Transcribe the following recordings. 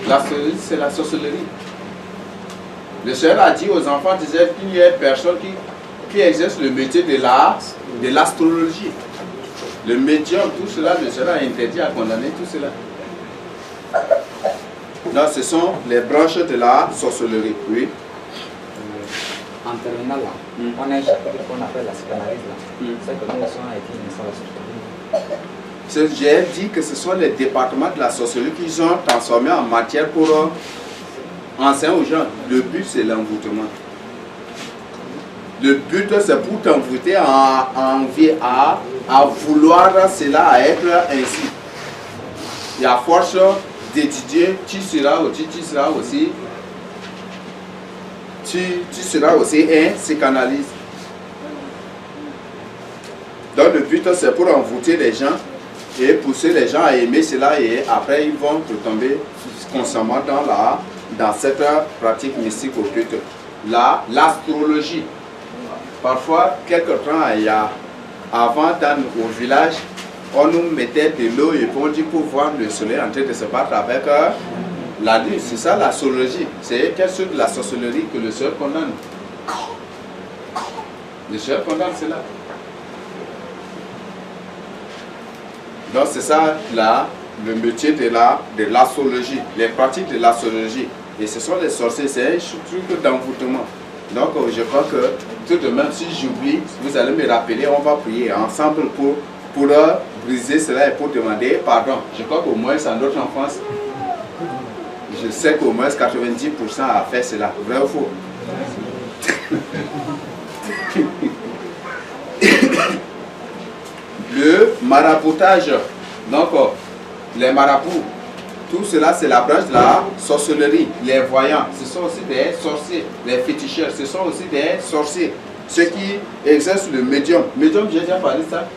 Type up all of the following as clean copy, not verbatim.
L'astrologie, c'est la sorcellerie. Le Seigneur a dit aux enfants d'Israël qu'il n'y a personne qui exerce le métier de l'astrologie. Le médium, tout cela, le Seigneur a interdit à condamner tout cela. Donc, ce sont les branches de la sorcellerie. Oui. En terminale, on a un chapitre qu'on appelle la psychanalyse. C'est que nous sommes été initiés à la sorcellerie. J'ai dit que ce sont les départements de la sorcellerie qui sont transformés en matière pour enseigner aux gens. Le but, c'est l'envoûtement. Le but, c'est pour t'envoûter à vouloir cela, à être ainsi. Et à force d'étudier, tu seras aussi un psychanalyste. Donc le but, c'est pour envoûter les gens et pousser les gens à aimer cela, et après ils vont tomber constamment dans cette pratique mystique occulte. L'astrologie. Parfois, quelque temps avant, au village, on nous mettait de l'eau et on dit pour voir le soleil en train de se battre avec la lune. C'est ça l'astrologie. C'est quelque chose de la sorcellerie que le Seigneur condamne. Le Seigneur condamne cela. Donc c'est ça le métier de l'astrologie, les pratiques de l'astrologie. Et ce sont les sorciers, c'est un truc d'envoûtement. Donc je crois que tout de même, si j'oublie, vous allez me rappeler, on va prier ensemble pour briser cela et pour demander pardon. Je crois qu'au moins en notre enfance, je sais qu'au moins 90% a fait cela. Vrai ou faux? Le maraboutage, donc les marabouts, tout cela c'est la branche de la sorcellerie. Les voyants, ce sont aussi des sorciers. Les féticheurs, ce sont aussi des sorciers. Ceux qui exercent le médium. Médium, j'ai déjà parlé de ça.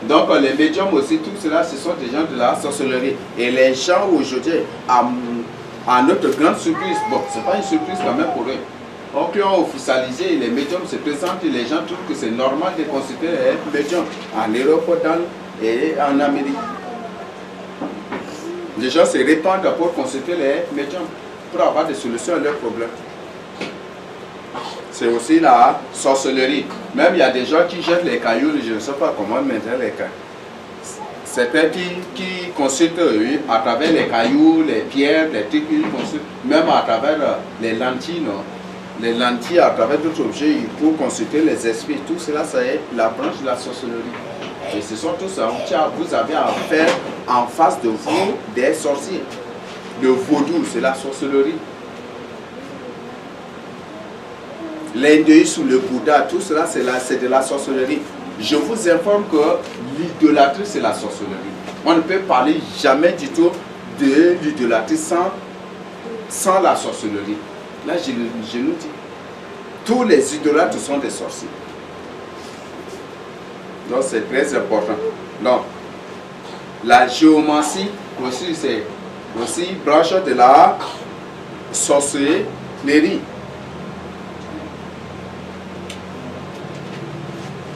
Donc les médiums aussi, tout cela, ce sont des gens de la sorcellerie. Et les gens aujourd'hui, à notre grande surprise, bon, c'est pas une surprise quand même pour eux. Donc ils ont officialisé, les médiums se présentent et les gens trouvent que c'est normal de consulter les médiums en Europe et en Amérique. Les gens se répandent pour consulter les médiums, pour avoir des solutions à leurs problèmes. C'est aussi la sorcellerie. Même il y a des gens qui jettent les cailloux, je ne sais pas comment mettre les cailloux. Certains qui consultent à travers les cailloux, les pierres, les trucs qu'ils consultent, même à travers les lentilles, non? Les lentilles, à travers d'autres objets, pour consulter les esprits. Tout cela, c'est la branche de la sorcellerie. Et ce sont tous ça. Vous avez à faire en face de vous des sorciers. Le vaudou, c'est la sorcellerie. L'hindouisme, le Bouddha, tout cela, c'est de la sorcellerie. Je vous informe que l'idolâtrie, c'est la sorcellerie. On ne peut parler jamais du tout de l'idolâtrie sans la sorcellerie. Là, je nous dis, tous les idolâtres sont des sorciers. Donc, c'est très important. Donc, la géomancie aussi, c'est aussi branche de la sorcellerie.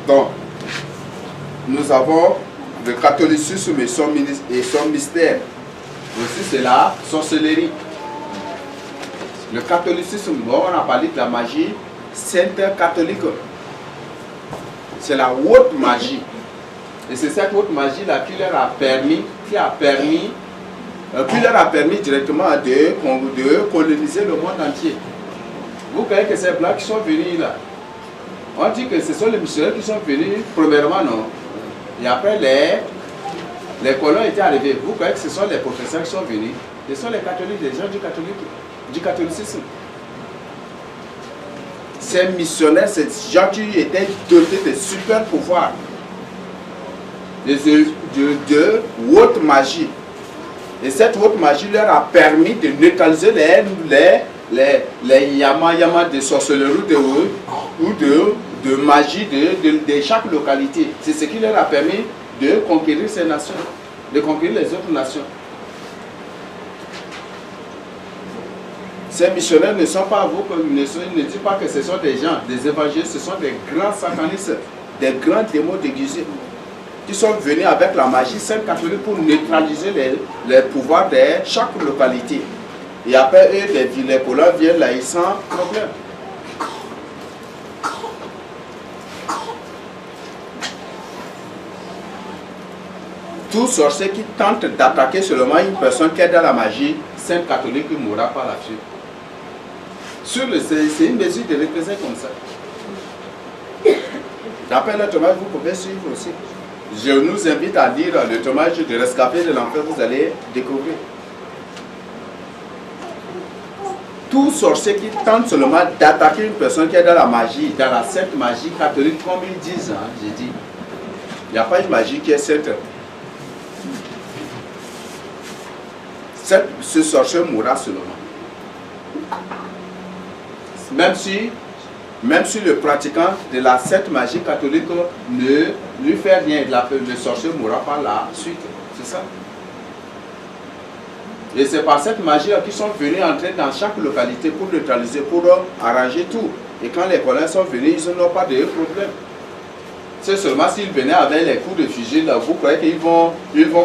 Donc, nous avons le catholicisme et son mystère. Aussi, c'est la sorcellerie. Le catholicisme, bon, on a parlé de la magie sainte catholique. C'est la haute magie. Et c'est cette haute magie-là qui leur a permis directement de coloniser le monde entier. Vous croyez que ces blancs qui sont venus là, on dit que ce sont les missionnaires qui sont venus, premièrement, non. Et après, les colons étaient arrivés. Vous croyez que ce sont les professeurs qui sont venus? Ce sont les catholiques, les gens du catholicisme. Ces missionnaires, ces gens qui étaient dotés de super pouvoirs, de haute magie. Et cette haute magie leur a permis de neutraliser les yamas de sorcellerie ou de magie de chaque localité. C'est ce qui leur a permis de conquérir ces nations, de conquérir les autres nations. Ces missionnaires ne sont pas ne disent pas que ce sont des gens, des évangélistes, ce sont des grands satanistes, des grands démons déguisés qui sont venus avec la magie sainte catholique pour neutraliser les pouvoirs de chaque localité. Et après, eux, des vilains collants viennent là, ils sans problème. Tout sorcier qui tente d'attaquer seulement une personne qui est dans la magie, saint catholique mourra par la suite. C'est une mesure de représailles comme ça. D'après le tournage, vous pouvez suivre aussi. Je nous invite à lire le tournage de Rescapé de l'enfer, vous allez découvrir. Tout sorcier qui tente seulement d'attaquer une personne qui est dans la magie, dans la sainte magie catholique, comme ils disent, hein, j'ai dit, il n'y a pas une magie qui est sainte. Ce sorcier mourra seulement. Même si le pratiquant de la sainte magie catholique ne lui fait rien, le sorcier mourra par la suite. C'est ça. Et c'est par cette magie qu'ils sont venus entrer dans chaque localité pour neutraliser, pour arranger tout. Et quand les colons sont venus, ils n'ont pas de problème. C'est seulement s'ils venaient avec les coups de fusil, là, vous croyez qu'ils vont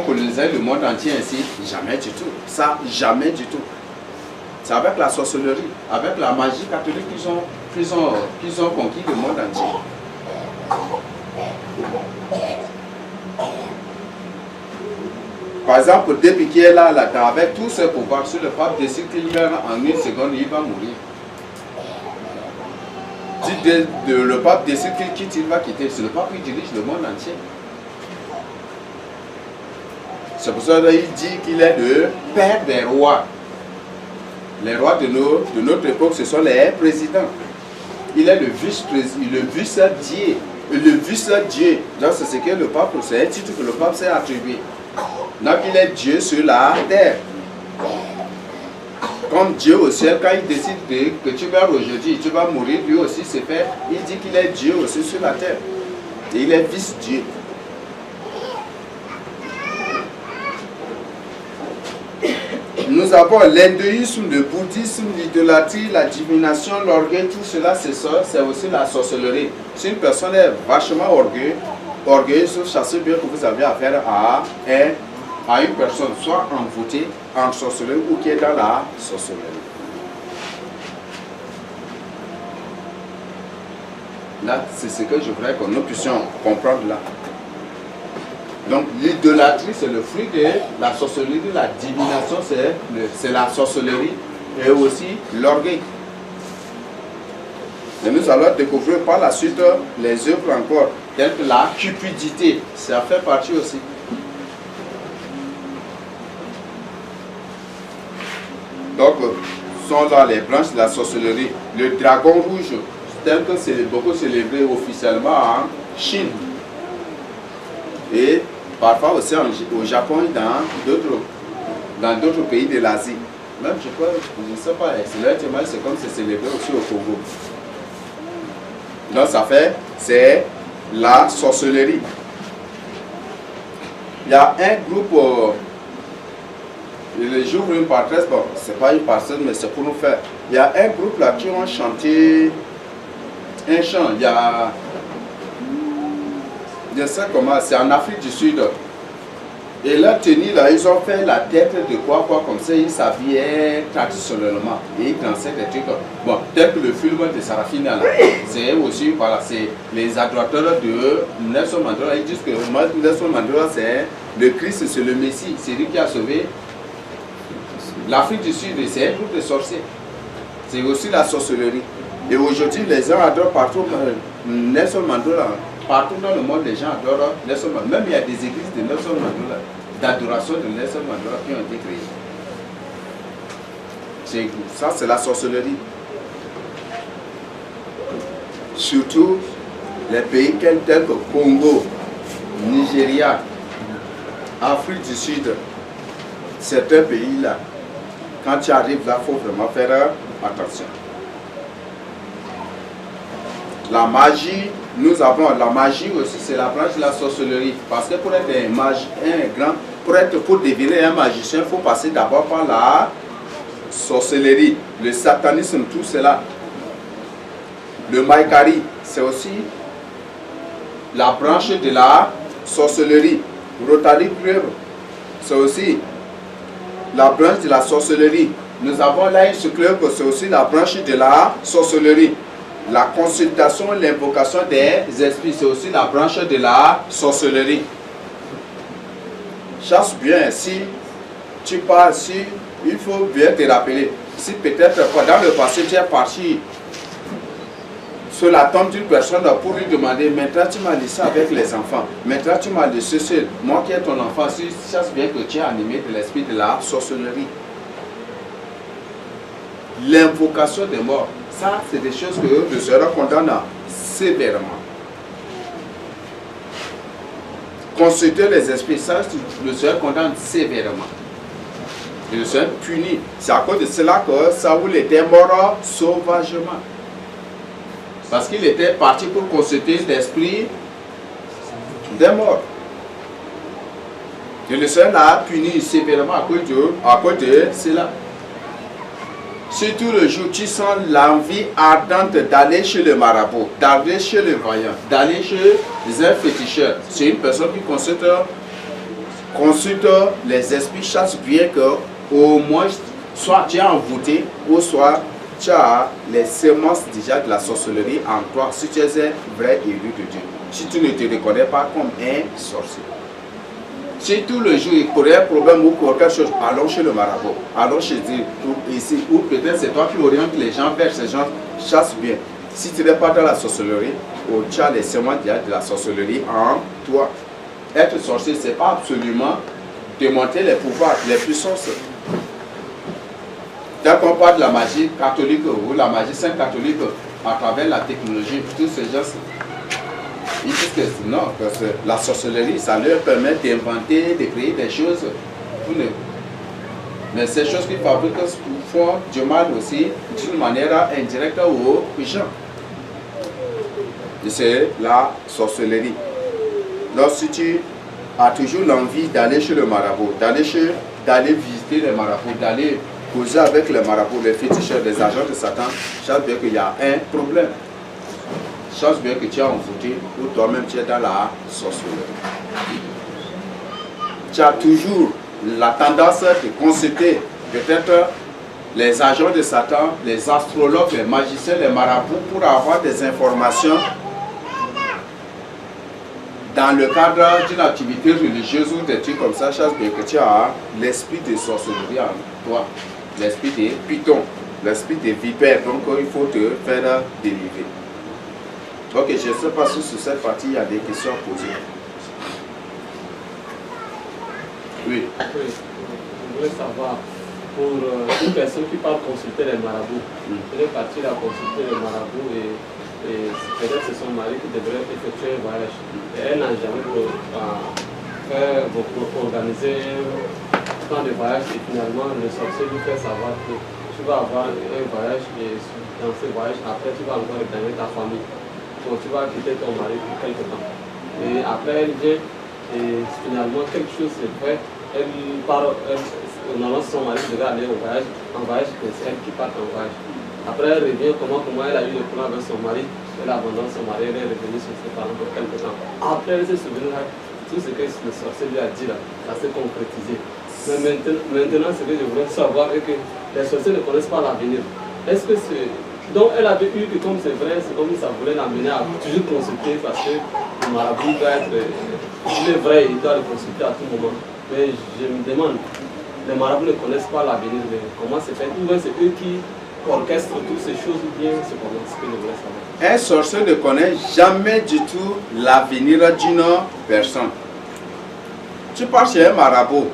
coloniser le monde entier ainsi? Jamais du tout. Ça, jamais du tout. C'est avec la sorcellerie, avec la magie catholique qu'ils ont conquis le monde entier. Par exemple, depuis qu'il est là, avec tous ses pouvoirs, si le pape décide qu'il meurt en une seconde, il va mourir. Si le pape décide qu'il quitte, il va quitter. C'est le pape qui dirige le monde entier. C'est pour ça qu'il dit qu'il est le père des rois. Les rois de notre époque, ce sont les présidents. Il est le vice-président, le vice-dieu. Le vice-dieu. C'est ce que le pape, c'est un titre que le pape s'est attribué. Donc il est Dieu sur la terre. Comme Dieu au ciel, quand il décide que tu meurs aujourd'hui, tu vas mourir, lui aussi c'est fait. Il dit qu'il est Dieu aussi sur la terre. Et il est vice-dieu. Nous avons l'hindouisme, le bouddhisme, l'idolâtrie, la divination, l'orgueil, tout cela c'est aussi la sorcellerie. Si une personne est vachement orgueilleuse, sachez bien que vous avez affaire à une personne soit envoûtée en sorcellerie ou qui est dans la sorcellerie. Là, c'est ce que je voudrais que nous puissions comprendre là. Donc l'idolâtrie, c'est le fruit de la sorcellerie, la divination, c'est la sorcellerie et aussi l'orgueil. Et nous allons découvrir par la suite les œuvres encore, telles que la cupidité, ça fait partie aussi. Donc, sont là les branches de la sorcellerie. Le dragon rouge, tel que c'est beaucoup célébré officiellement en Chine. Et parfois aussi au Japon et dans d'autres pays de l'Asie. Même je ne sais pas, c'est comme c'est célébré aussi au Congo. Donc ça fait, c'est la sorcellerie. Il y a un groupe, j'ouvre une parenthèse, bon, c'est pas une parenthèse, mais c'est pour nous faire. Il y a un groupe là qui ont chanté un chant, je sais comment, c'est en Afrique du Sud. Et leur tenue là, ils ont fait la tête de quoi comme ça, ils s'habillaient traditionnellement. Et ils dansaient des trucs. Bon, tel que le film de Sarafina là, c'est aussi, voilà, c'est les adorateurs de Nelson Mandela. Ils disent que Nelson Mandela c'est le Christ, c'est le Messie, c'est lui qui a sauvé l'Afrique du Sud. C'est un groupe de sorciers. C'est aussi la sorcellerie. Et aujourd'hui, les gens adorent partout Nelson Mandela. Partout dans le monde, les gens adorent Nelson Mandela. Même il y a des églises de Nelson Mandela, d'adoration de Nelson Mandela qui ont été créées. Ça, c'est la sorcellerie. Surtout les pays tels que Congo, Nigeria, Afrique du Sud, certains pays-là, quand tu arrives là, il faut vraiment faire attention. La magie, nous avons la magie aussi, c'est la branche de la sorcellerie. Parce que pour être pour devenir un magicien, il faut passer d'abord par la sorcellerie, le satanisme, tout cela. Le maïkari, c'est aussi la branche de la sorcellerie. Rotary Club, c'est aussi la branche de la sorcellerie. nous avons là une clair que c'est aussi la branche de la sorcellerie. La consultation, l'invocation des esprits, c'est aussi la branche de la sorcellerie. Chasse bien, si tu pars, si il faut bien te rappeler, si peut-être dans le passé tu es parti sur la tombe d'une personne pour lui demander, maintenant tu m'as laissé avec les enfants, maintenant tu m'as laissé seul, moi qui est ton enfant, si chasse bien que tu es animé de l'esprit de la sorcellerie. L'invocation des morts, ça c'est des choses que le Seigneur condamne sévèrement. Consulter les esprits, ça le Seigneur condamne sévèrement. Et le Seigneur punit. C'est à cause de cela que Saoul était mort sauvagement. Parce qu'il était parti pour consulter l'esprit des morts. Et le Seigneur l'a puni sévèrement à cause de cela. Si tout le jour tu sens l'envie ardente d'aller chez le marabout, d'aller chez le voyant, d'aller chez un féticheur, c'est une personne qui consulte les esprits, chasse bien que au moins soit tu es envoûté ou soit tu as les semences déjà de la sorcellerie en toi si tu es un vrai élu de Dieu. Si tu ne te reconnais pas comme un sorcier. Si tout le jour il y a un problème ou quelque chose, allons chez le marabout, allons chez Dieu, ici, ou peut-être c'est toi qui orientes les gens vers ces gens, chasse bien. Si tu n'es pas dans la sorcellerie, ou tu as les semences de la sorcellerie en toi. Être sorcier, ce n'est pas absolument démonter les pouvoirs, les puissances. Dès qu'on parle de la magie catholique ou la magie sainte catholique à travers la technologie, tous ces gens, ils disent que non, que la sorcellerie, ça leur permet d'inventer, de créer des choses. Mais ces choses qui fabriquent font du mal aussi d'une manière indirecte aux gens. C'est la sorcellerie. Lorsque tu as toujours l'envie d'aller chez le marabout, d'aller visiter les marabouts, d'aller causer avec les marabouts, les féticheurs, les agents de Satan, chaque bien qu'il y a un problème. Chose bien que tu es envoûté ou toi-même tu es dans la sorcellerie. Tu as toujours la tendance de consulter peut-être les agents de Satan, les astrologues, les magiciens, les marabouts pour avoir des informations dans le cadre d'une activité religieuse ou des trucs comme ça. Chose bien que tu as l'esprit de sorcellerie en toi, l'esprit de python, l'esprit de vipère. Donc il faut te faire délivrer. Ok, je ne sais pas si sur cette partie il y a des questions à poser. Oui. Oui, je voulais savoir, pour une personne qui part consulter les marabouts, elle est partie à consulter les marabouts et peut-être c'est son mari qui devrait effectuer un voyage. Et elle n'a jamais organisé un temps de voyage et finalement le sorcier lui fait savoir que tu vas avoir un voyage et dans ce voyage, après tu vas encore gagner ta famille. Donc tu vas quitter ton mari pour quelque temps. Et après elle vient et finalement quelque chose se fait. Elle part, normalement son mari devait aller au voyage, en voyage, c'est elle qui part en voyage. Après elle revient, comment elle a eu le plan avec son mari, elle abandonne son mari, elle est revenue sur ses parents pour quelque temps. Après elle s'est souvenue, tout ce que le sorcier lui a dit là, ça s'est concrétisé. Mais maintenant ce que je voudrais savoir est que les sorciers ne connaissent pas l'avenir. Est-ce que c'est... Donc elle avait eu que comme c'est vrai, c'est comme ça voulait l'amener à toujours consulter parce que le marabout doit être... Il est vrai, il doit le consulter à tout moment. Mais je me demande, les marabouts ne connaissent pas l'avenir, mais comment c'est fait? Ou bien c'est eux qui orchestrent toutes ces choses ou bien c'est comment ce que je voulais savoir. Un sorcier ne connaît jamais du tout l'avenir d'une personne. Tu pars chez un marabout,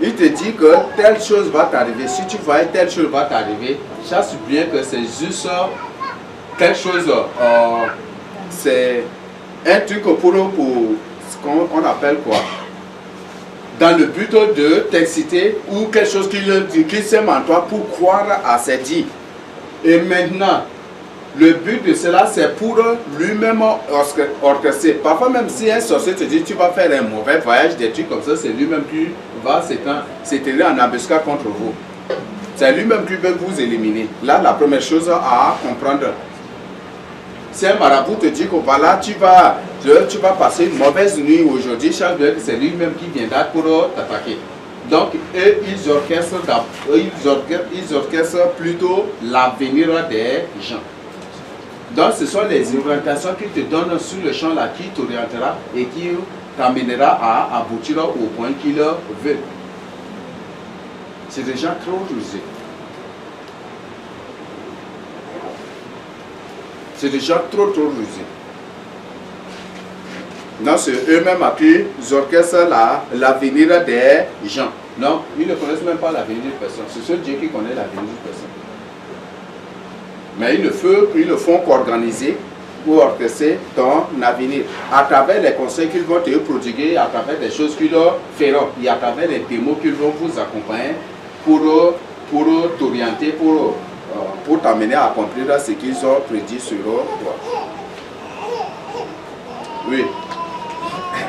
il te dit que telle chose va t'arriver. Si tu vois telle chose va t'arriver, chasse bien que c'est juste quelque chose, c'est un truc pour ce qu'on appelle quoi? Dans le but de t'exciter ou quelque chose qui sème en toi pour croire à ses dits. Et maintenant, le but de cela, c'est pour lui-même orchestrer. Parfois, même si un sorcier te dit tu vas faire un mauvais voyage, des trucs comme ça, c'est lui-même qui va s'éteindre en embuscade contre vous. C'est lui-même qui veut vous éliminer. Là, la première chose à comprendre, si un marabout te dit que voilà, tu vas passer une mauvaise nuit aujourd'hui, c'est lui-même qui viendra pour t'attaquer. Donc, eux, ils orchestrent plutôt l'avenir des gens. Donc, ce sont les orientations qu'ils te donnent sur le champ là qui t'orientera et qui t'amènera à aboutir au point qu'ils veulent. C'est des gens trop rusés. C'est des gens trop rusés. Donc, c'est eux-mêmes à qui ils orchestrent l'avenir des gens. Non, ils ne connaissent même pas l'avenir de personne. C'est seul Dieu qui connaît l'avenir de personne. Mais ils ne font qu'organiser pour orchestrer ton avenir. À travers les conseils qu'ils vont te prodiguer, à travers des choses qu'ils feront, et à travers les démos qu'ils vont vous accompagner pour t'orienter, pour t'amener à accomplir ce qu'ils ont prédit sur toi. Oui.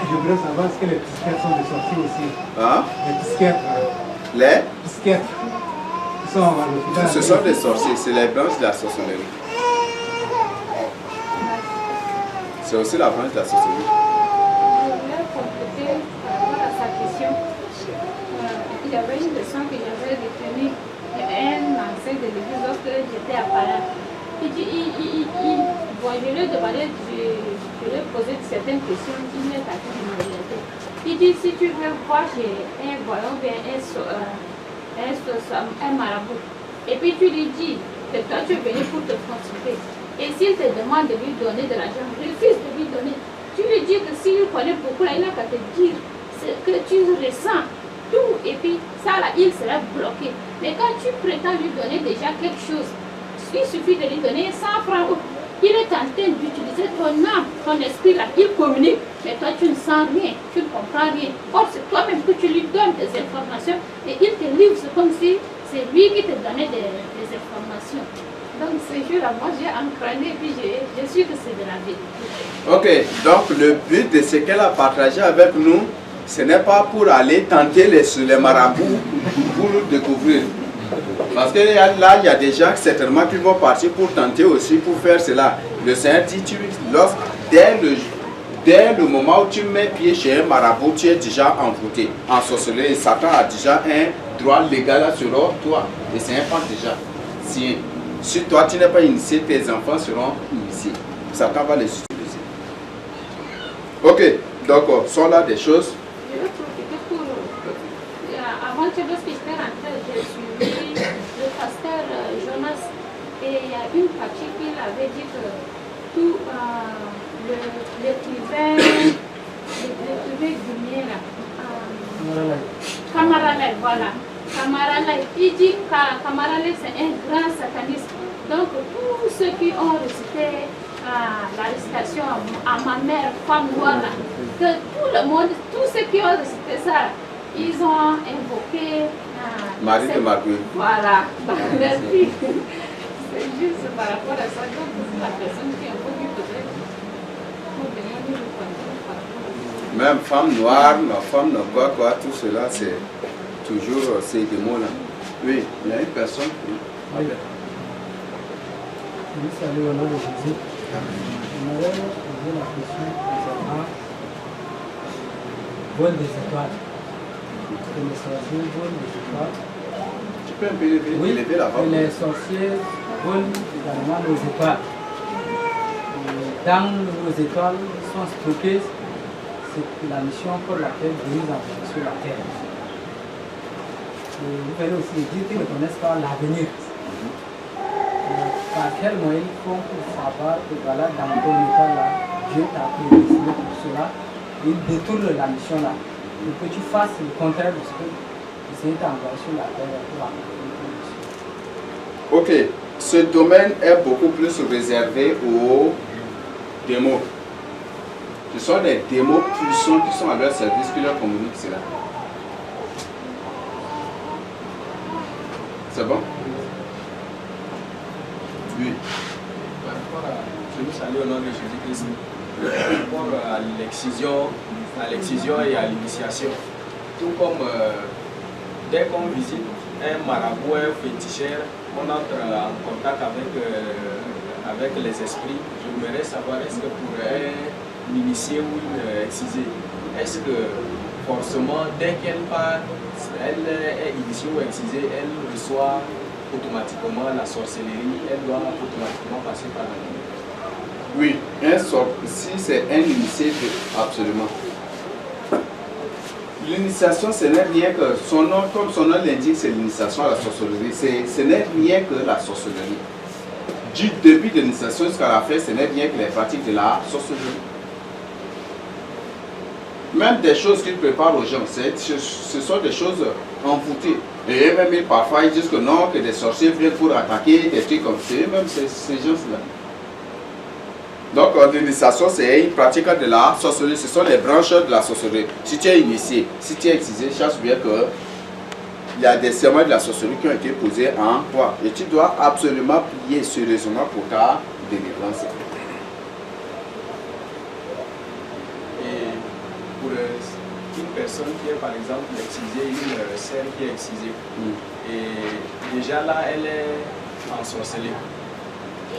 Je voudrais savoir est-ce que les pisquettes sont des sorciers aussi. Hein? Les pisquettes. Les Pisquettes. Ce sont des sorciers, c'est les branches de la sorcellerie. C'est aussi la branche de la sorcellerie. Je voulais compléter par rapport à sa question. Il y avait une leçon que j'avais retenue d'un ancien de l'église lorsque j'étais à Paris. Je lui ai demandé, je lui ai posé certaines questions, il m'est parti de me regarder. Il dit, si tu veux voir chez un voyant bien un marabout, et puis tu lui dis que toi tu es venu pour te consulter, et s'il te demande de lui donner de l'argent, refuse de lui donner. Tu lui dis que s'il connaît beaucoup, là, il n'a qu'à te dire ce que tu ressens, tout, et puis ça là, il sera bloqué. Mais quand tu prétends lui donner déjà quelque chose, il suffit de lui donner 100 francs. Il est en train d'utiliser ton âme, ton esprit là, il communique, mais toi tu ne sens rien, tu ne comprends rien. Or c'est toi-même que tu lui donnes des informations et il te livre, c'est comme si c'est lui qui te donnait des informations. Donc ce jour-là, moi j'ai encrané et puis je suis que c'est de la vérité. Ok, donc le but de ce qu'elle a partagé avec nous, ce n'est pas pour aller tenter les marabouts pour découvrir. Parce que là, il y a des gens certainement qui vont partir pour tenter aussi, pour faire cela. Le Seigneur dit, dès le moment où tu mets pied chez un marabout, tu es déjà envoûté, ensorcelé. Et Satan a déjà un droit légal sur toi. Le Seigneur pense déjà. Si toi, tu n'es pas initié, tes enfants seront initiés. Satan va les utiliser. Ok, donc, sont là des choses. Je vais profiter pour... Avant que lorsque j'étais rentrée, j'ai suivi le pasteur Jonas et il y a une partie qui avait dit que tout l'écrivain guinéen là, Kamaralai, voilà. Kamaralai, il dit que Kamaralai c'est un grand sataniste. Donc tous ceux qui ont récité la récitation à ma mère, femme noire, là, que tout le monde, tous ceux qui ont récité ça, ils ont invoqué Marie de Marguerite. Voilà, merci. C'est juste par rapport à ça. Donc, c'est la personne qui invoque peut-être pour demander le contrôle par rapport à ça. Même femme noire, femme noire, quoi, tout cela, c'est toujours ces démons-là. Oui, il y a une personne qui... Oui. Salut au nom de Jésus. On avait posé la question concernant le vol des étoiles. Les sorciers volent des étoiles. Tu peux un peu élever la voix. Les sorciers volent également nos étoiles. Dans nos étoiles sont stockées, c'est la mission pour laquelle Dieu nous a envoyés sur la terre. Et vous allez aussi dire qu'ils ne connaissent pas l'avenir. Par quel moyen ils font pour savoir que voilà, dans ton état là, Dieu t'a prédestiné pour cela, et il détourne la mission là. Pour que tu fasses le contraire de ce que le Seigneur t'a envoyé sur la terre pour accomplir ton mission. Ok, ce domaine est beaucoup plus réservé aux démons. Ce sont les démons puissants qui sont à leur service qui leur communiquent cela. C'est bon? Oui. Par rapport à, je vous salue au nom de Jésus-Christ. Par rapport à l'excision et à l'initiation. Tout comme dès qu'on visite un marabout, un féticheur, on entre en contact avec les esprits. J'aimerais savoir, est-ce que pour un initié ou une excisée, est-ce qu'il forcément, dès qu'elle part, elle est initiée ou excisée, elle reçoit automatiquement la sorcellerie, elle doit automatiquement passer par la nuit. Oui, si c'est un initié, absolument. L'initiation, ce n'est rien que son nom, comme son nom l'indique, c'est l'initiation à la sorcellerie. Ce n'est rien que la sorcellerie. Du début de l'initiation jusqu'à la fin, ce n'est rien que les pratiques de la sorcellerie. Même des choses qu'ils préparent aux gens, ce sont des choses envoûtées. Et même parfois ils disent que non, que des sorciers viennent pour attaquer, des trucs comme ça, même ces gens-là. Donc l'initiation, c'est une pratique de la sorcellerie, ce sont les branches de la sorcellerie. Si tu es initié, si tu es excisé, cherche bien que il y a des serments de la sorcellerie qui ont été posés en toi. Et tu dois absolument prier sérieusement pour ta délivrance. Et pour une personne qui est par exemple excisée, une sœur qui est excisée, et déjà là, elle est ensorcelée.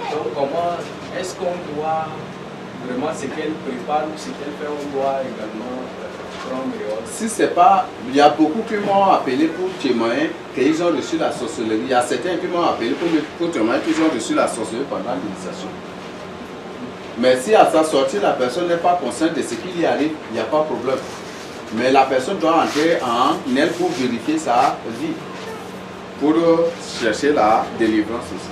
Donc comment est-ce qu'on doit vraiment ce qu'elle prépare ou ce qu'elle fait, on doit également prendre et autres? Si c'est pas, il y a beaucoup qui m'ont appelé pour témoigner qu'ils ont reçu la sorcellerie. Il y a certains qui m'ont appelé pour témoigner qu'ils ont reçu la sorcellerie pendant l'initiation. Mais si à sa sortie la personne n'est pas consciente de ce qu'il y arrive, il n'y a pas de problème. Mais la personne doit entrer en elle pour vérifier sa vie, pour chercher la délivrance aussi.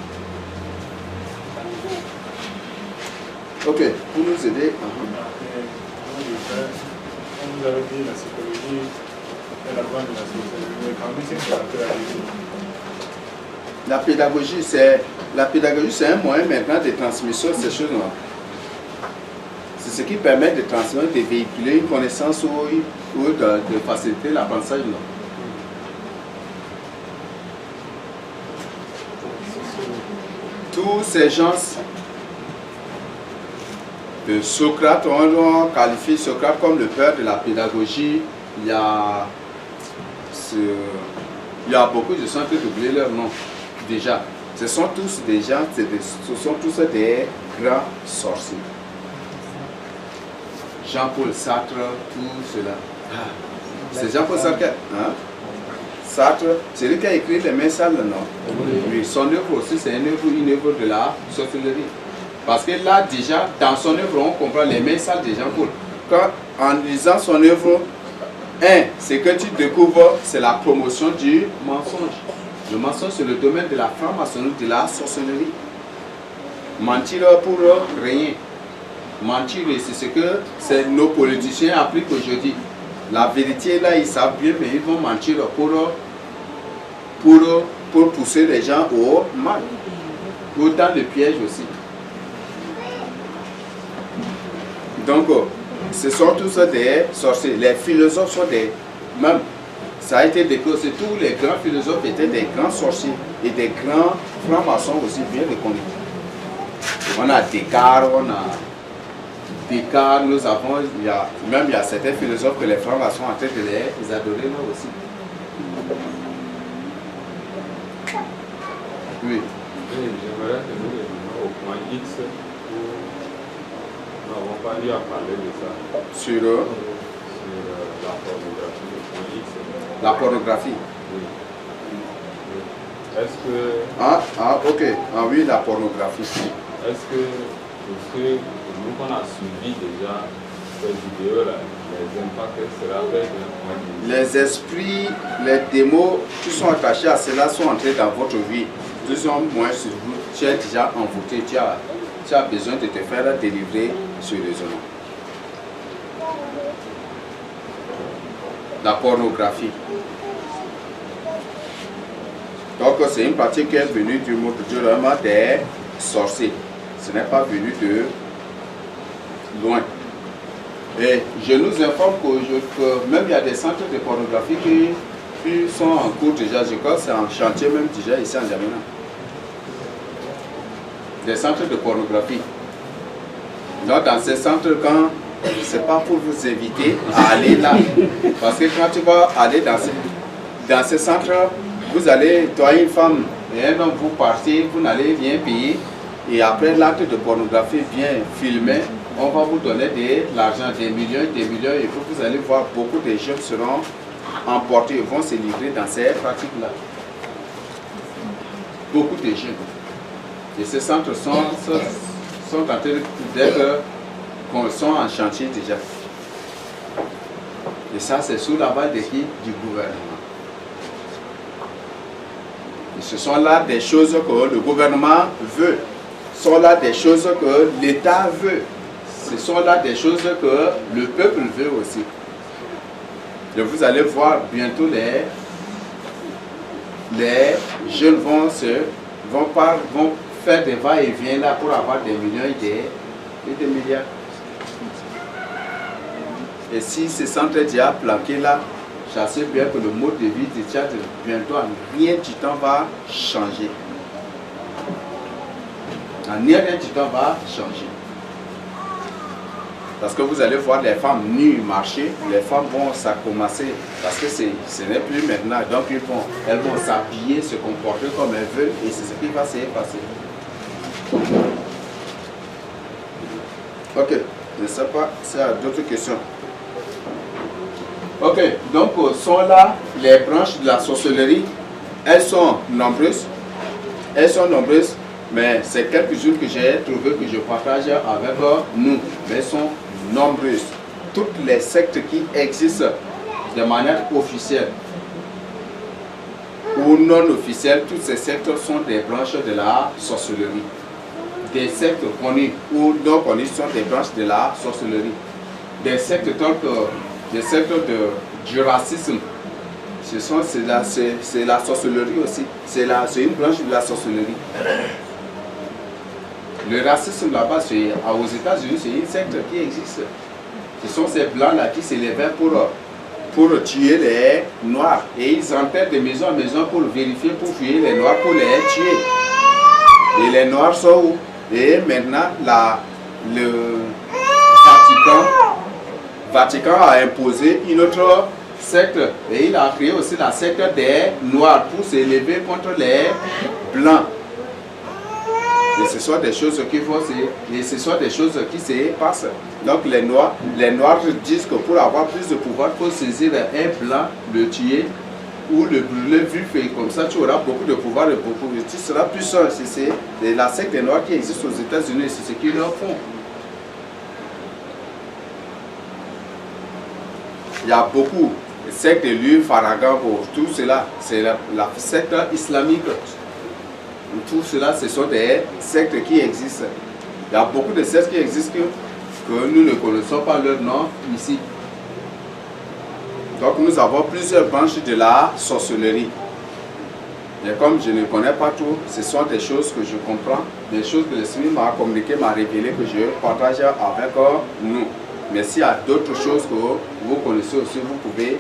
Ok, pour nous aider. Vous avez dit la psychologie est la base de la sorcellerie, mais quand même c'est la pédagogie, c'est un moyen maintenant de transmission de ces choses-là. C'est ce qui permet de transmettre, de véhiculer une connaissance ou de faciliter l'apprentissage. Tous ces gens de Socrate, on qualifie Socrate comme le père de la pédagogie. Il y a beaucoup, je sens que d'oublier leur nom déjà. Ce sont tous des gens, ce sont tous des grands sorciers. Jean-Paul Sartre, tout cela. C'est Jean-Paul Sartre, hein? Sartre, c'est lui qui a écrit Les Mains Sales, non? Oui, son œuvre aussi, c'est une œuvre de la sorcellerie. Parce que là, déjà, dans son œuvre, on comprend les mains sales de Jean-Paul. En lisant son œuvre, ce que tu découvres, c'est la promotion du mensonge. Le mensonge, c'est le domaine de la franc-maçonnerie, de la sorcellerie. Mentir pour rien. Mentir, c'est ce que nos politiciens appliquent aujourd'hui. La vérité, là, ils savent bien, mais ils vont mentir pour pousser les gens au mal. Ou dans le piège aussi. Donc, ce sont tous des sorciers. Les philosophes sont des... Même, ça a été déclaré, tous les grands philosophes étaient des grands sorciers et des grands francs-maçons aussi bien reconnus. On a Descartes, nous avons... Il y a certains philosophes que les francs-maçons en train de les adorer là aussi. Oui. J'aimerais que nous revienions au point X où nous n'avons pas eu à parler de ça. Sur la pornographie, le point X. La pornographie. Oui. Est-ce que... ok. Ah oui, la pornographie. Est-ce que pour ceux nous qu'on a suivi déjà ces vidéos-là, les impacts sera avec un point X? Les esprits, les démons qui sont attachés à cela sont entrés dans votre vie. Ils ont moins sur vous. Tu es déjà envoûté. Tu as besoin de te faire délivrer sérieusement. La pornographie. Donc c'est une pratique qui est venue du monde des sorciers. Ce n'est pas venu de loin. Et je nous informe que même il y a des centres de pornographie qui sont en cours déjà. Je crois que c'est en chantier même déjà ici en N'Djamena. Des centres de pornographie. Donc dans ces centres, c'est pas pour vous inviter à aller là. Parce que quand tu vas aller dans ces centres, vous allez, toi une femme et un homme, vous partez, vous n'allez rien payer. Et après l'acte de pornographie vient filmer, on va vous donner de l'argent, des millions, et puis vous allez voir beaucoup de jeunes seront emportés, vont se livrer dans ces pratiques-là. Beaucoup de jeunes. Et ces centres sont en train d'être, sont en chantier déjà. Et ça, c'est sous la base de qui? Du gouvernement. Et ce sont là des choses que le gouvernement veut. Ce sont là des choses que l'État veut. Ce sont là des choses que le peuple veut aussi. Et vous allez voir bientôt les jeunes vont faire des va-et-vient là pour avoir des millions et des milliards. Et si ce centre déjà planqué là, je sais bien que le mode de vie du Tchad bientôt en rien du temps va changer. En rien du temps va changer. Parce que vous allez voir les femmes nues marcher, les femmes vont s'accommasser parce que ce n'est plus maintenant. Donc elles vont s'habiller, se comporter comme elles veulent et c'est ce qui va se passer. Ok, je ne sais pas s'il y a d'autres questions. Ok, donc sont là les branches de la sorcellerie. Elles sont nombreuses. Elles sont nombreuses, mais c'est quelques-unes que j'ai trouvées que je partage avec nous. Mais elles sont nombreuses. Toutes les sectes qui existent de manière officielle ou non officielle, toutes ces sectes sont des branches de la sorcellerie. Des sectes connues ou non connues sont des branches de la sorcellerie. Des sectes telles que des sectes du racisme, c'est la sorcellerie aussi. C'est une branche de la sorcellerie. Le racisme là-bas, aux États-Unis, c'est une secte qui existe. Ce sont ces blancs-là qui s'élevaient pour tuer les noirs. Et ils entraient de maison en maison pour vérifier, pour fouiller les noirs, pour les tuer. Et les noirs sont où? Et maintenant, le Vatican a imposé une autre secte. Et il a créé aussi la secte des noirs pour s'élever contre les blancs. Et ce sont des choses qui vont et ce sont des choses qui se passent. Donc les noirs disent que pour avoir plus de pouvoir, il faut saisir un blanc, le tuer ou le brûler vif et comme ça tu auras beaucoup de pouvoir et beaucoup. Tu seras plus seul. C'est la secte des noirs qui existe aux États-Unis, c'est ce qu'ils leur font. Il y a beaucoup de sectes de l'huile, Faragan, tout cela, c'est la secte islamique. Tout cela, ce sont des sectes qui existent. Il y a beaucoup de sectes qui existent que nous ne connaissons pas leur nom ici. Donc nous avons plusieurs branches de la sorcellerie. Et comme je ne connais pas tout, ce sont des choses que je comprends, des choses que le Seigneur m'a communiqué, m'a révélé, que je partage avec nous. Mais s'il y a d'autres choses que vous connaissez aussi, vous pouvez,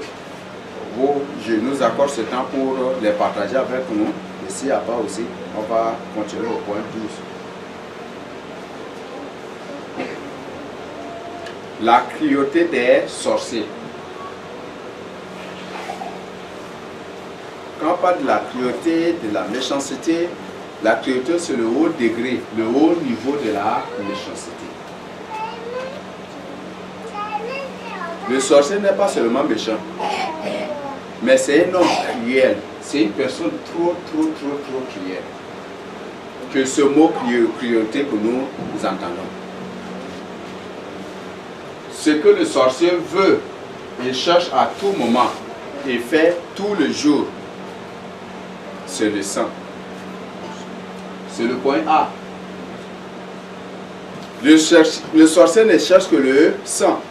je nous accorde ce temps pour les partager avec nous. Et s'il n'y a pas aussi, on va continuer au point 12. La cruauté des sorciers. Quand on parle de la cruauté, de la méchanceté, la cruauté c'est le haut degré, le haut niveau de la méchanceté. Le sorcier n'est pas seulement méchant, mais c'est un homme cruel. C'est une personne trop cruelle. Que ce mot cruauté que nous entendons. Ce que le sorcier veut, il cherche à tout moment et fait tout le jour, c'est le sang. C'est le point A. Le sorcier ne cherche que le sang.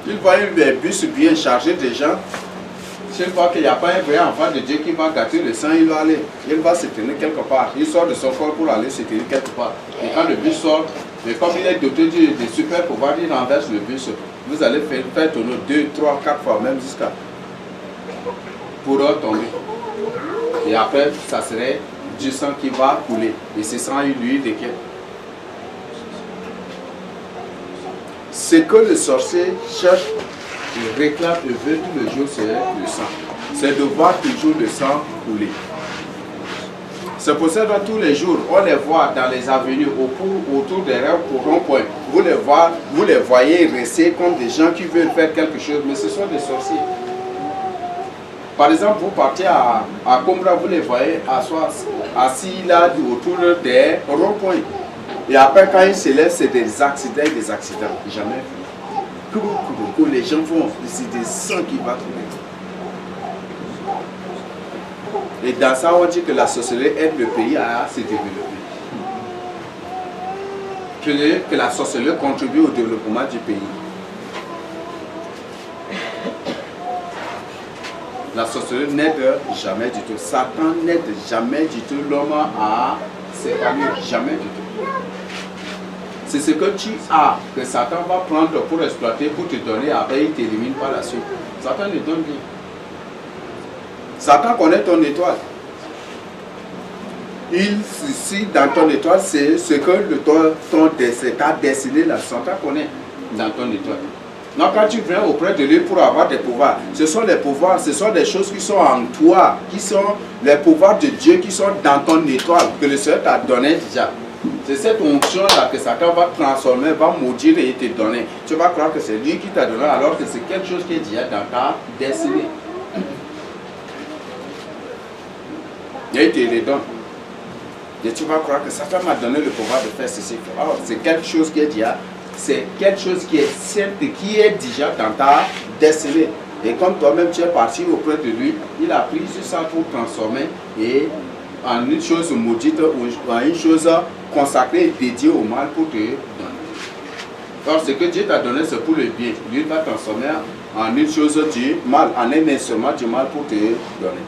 Il voit un bus bien chargé de gens. S'il voit qu'il n'y a pas un vrai enfant de Dieu qui va gâter le sang, il va se tenir quelque part. Il sort de son corps pour aller se tenir quelque part. Et quand le bus sort, mais comme il est doté de super pouvoirs, il renverse le bus. Vous allez faire tourner 2, 3, 4 fois, même jusqu'à pour tomber. Et après, ça serait du sang qui va couler. Et ce sang, l'huile de quel? Ce que le sorcier cherche, il réclame et veut tout le jour, c'est le sang. C'est de voir toujours le sang couler. C'est pour ça que tous les jours, on les voit dans les avenues, autour des ronds-points. Vous les voyez rester comme des gens qui veulent faire quelque chose, mais ce sont des sorciers. Par exemple, vous partez à Combra, vous les voyez assis là autour des ronds-points. Et après, quand ils se lèvent, c'est des accidents. Jamais vu. Les gens vont, c'est des sangs qui vont trouver. Et dans ça, on dit que la sorcellerie aide le pays à se développer. Que la sorcellerie contribue au développement du pays. La sorcellerie n'aide jamais du tout. Satan n'aide jamais du tout l'homme à s'épanouir. Jamais du tout. C'est ce que tu as que Satan va prendre pour exploiter, pour te donner, après il t'élimine par la suite. Satan ne donne rien. Satan connaît ton étoile. Si dans ton étoile, c'est ce que ta destinée, là, Satan connaît dans ton étoile. Donc quand tu viens auprès de lui pour avoir des pouvoirs, ce sont les pouvoirs, ce sont des choses qui sont en toi, qui sont les pouvoirs de Dieu qui sont dans ton étoile, que le Seigneur t'a donné déjà. C'est cette onction-là que Satan va transformer, va maudire et te donner. Tu vas croire que c'est lui qui t'a donné alors que c'est quelque chose qui est déjà dans ta destinée. Et il te le donne. Et tu vas croire que Satan m'a donné le pouvoir de faire ceci. Alors, c'est quelque chose qui est déjà, c'est quelque chose qui est simple, qui est déjà dans ta destinée. Et comme toi-même tu es parti auprès de lui, il a pris sur ça pour transformer et en une chose maudite ou en une chose consacrée et dédiée au mal pour te donner. Alors ce que Dieu t'a donné c'est pour le bien. Lui va transformer en une chose du mal, en un instrument du mal pour te donner.